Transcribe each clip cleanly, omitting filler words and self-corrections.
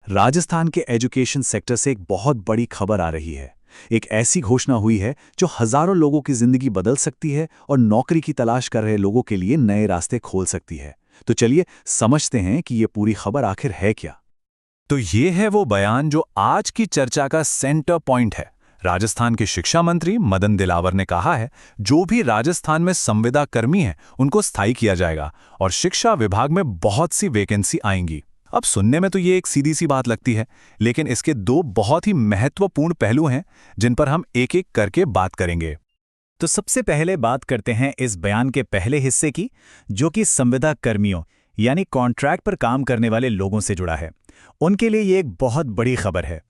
राजस्थान के education sector से एक बहुत बड़ी खबर आ रही है। एक ऐसी घोषणा हुई है जो हजारों लोगों की जिंदगी बदल सकती है और नौकरी की तलाश कर रहे लोगों के लिए नए रास्ते खोल सकती है। तो चलिए समझते हैं कि ये पूरी खबर आखिर है क्या। तो ये है वो बयान जो आज की चर्चा का सेंटर पॉइंट है। राजस्थान के शिक्षा मंत्री मदन दिलावर ने कहा है, जो भी राजस्थान में संविदा कर्मी हैं उनको स्थायी किया जाएगा और शिक्षा विभाग में बहुत सी वैकेंसी आएंगी। अब सुनने में तो ये एक सीधी सी बात लगती है, लेकिन इसके दो बहुत ही महत्वपूर्ण पहलू हैं जिन पर हम एक एक करके बात करेंगे। तो सबसे पहले बात करते हैं इस बयान के पहले हिस्से की, जो कि संविदा कर्मियों यानी कॉन्ट्रैक्ट पर काम करने वाले लोगों से जुड़ा है। उनके लिए ये एक बहुत बड़ी खबर है।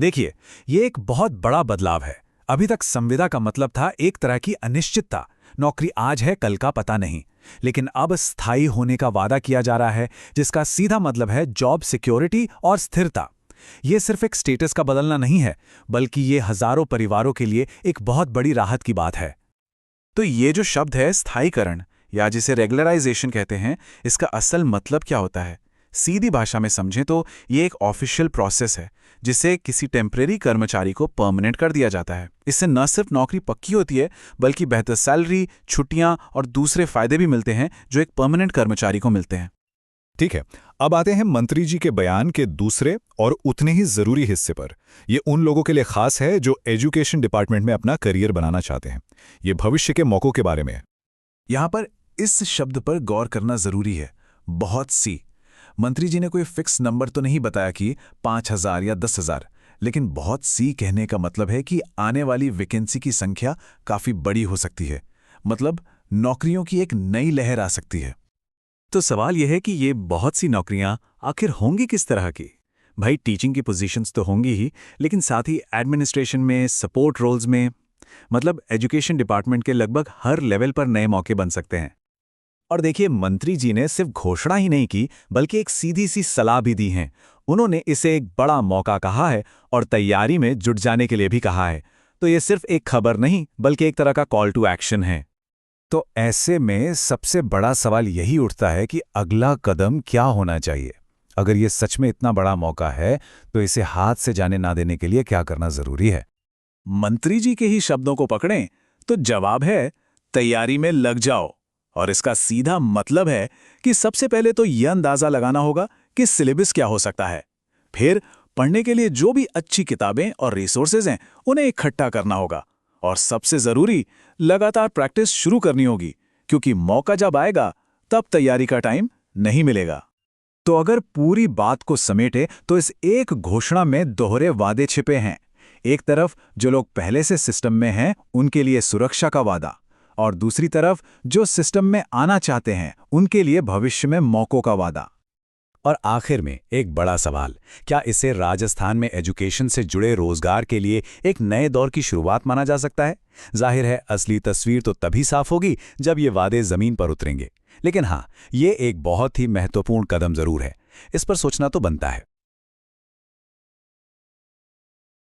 देखिए, ये एक बहुत बड़ा बदलाव है। अभी तक संविदा का मतलब था एक तरह की अनिश्चितता, नौकरी आज है कल का पता नहीं। लेकिन अब स्थायी होने का वादा किया जा रहा है, जिसका सीधा मतलब है जॉब सिक्योरिटी और स्थिरता। ये सिर्फ एक स्टेटस का बदलना नहीं है, बल्कि ये हजारों परिवारों के लिए एक बहुत बड़ी राहत की बात है। तो ये जो शब्द है स्थायीकरण या जिसे रेगुलराइजेशन कहते हैं, इसका असल मतलब क्या होता है? सीधी भाषा में समझें तो ये एक ऑफिशियल प्रोसेस है जिसे किसी टेम्परेरी कर्मचारी को परमानेंट कर दिया जाता है। इससे न सिर्फ नौकरी पक्की होती है, बल्कि बेहतर सैलरी, छुट्टियां और दूसरे फायदे भी मिलते हैं जो एक परमानेंट कर्मचारी को मिलते हैं। ठीक है, अब आते हैं मंत्री जी के बयान के दूसरे और उतने ही जरूरी हिस्से पर। ये उन लोगों के लिए खास है जो एजुकेशन डिपार्टमेंट में अपना करियर बनाना चाहते हैं। ये भविष्य के मौकों के बारे में है। यहां पर इस शब्द पर गौर करना जरूरी है, बहुत सी। मंत्री जी ने कोई फिक्स नंबर तो नहीं बताया कि 5,000 या 10,000, लेकिन बहुत सी कहने का मतलब है कि आने वाली वैकेंसी की संख्या काफी बड़ी हो सकती है। मतलब नौकरियों की एक नई लहर आ सकती है। तो सवाल यह है कि ये बहुत सी नौकरियां आखिर होंगी किस तरह की? भाई, टीचिंग की पोजीशंस तो होंगी ही, लेकिन साथ ही एडमिनिस्ट्रेशन में, सपोर्ट रोल्स में, मतलब एजुकेशन डिपार्टमेंट के लगभग हर लेवल पर नए मौके बन सकते हैं। और देखिए, मंत्री जी ने सिर्फ घोषणा ही नहीं की, बल्कि एक सीधी सी सलाह भी दी है। उन्होंने इसे एक बड़ा मौका कहा है और तैयारी में जुट जाने के लिए भी कहा है। तो ये सिर्फ एक खबर नहीं, बल्कि एक तरह का कॉल टू एक्शन है। तो ऐसे में सबसे बड़ा सवाल यही उठता है कि अगला कदम क्या होना चाहिए। अगर ये सच में इतना बड़ा मौका है, तो इसे हाथ से जाने ना देने के लिए क्या करना जरूरी है? मंत्री जी के ही शब्दों को पकड़ें तो जवाब है, तैयारी में लग जाओ। और इसका सीधा मतलब है कि सबसे पहले तो यह अंदाजा लगाना होगा कि सिलेबस क्या हो सकता है। फिर पढ़ने के लिए जो भी अच्छी किताबें और रिसोर्सेज हैं, उन्हें इकट्ठा करना होगा। और सबसे जरूरी, लगातार प्रैक्टिस शुरू करनी होगी, क्योंकि मौका जब आएगा तब तैयारी का टाइम नहीं मिलेगा। तो अगर पूरी बात को समेटे तो इस एक घोषणा में दोहरे वादे छिपे हैं। एक तरफ जो लोग पहले से सिस्टम में हैं, उनके लिए सुरक्षा का वादा, और दूसरी तरफ जो सिस्टम में आना चाहते हैं, उनके लिए भविष्य में मौकों का वादा। और आखिर में एक बड़ा सवाल, क्या इसे राजस्थान में एजुकेशन से जुड़े रोजगार के लिए एक नए दौर की शुरुआत माना जा सकता है? जाहिर है, असली तस्वीर तो तभी साफ होगी जब ये वादे जमीन पर उतरेंगे। लेकिन हाँ, ये एक बहुत ही महत्वपूर्ण कदम जरूर है। इस पर सोचना तो बनता है।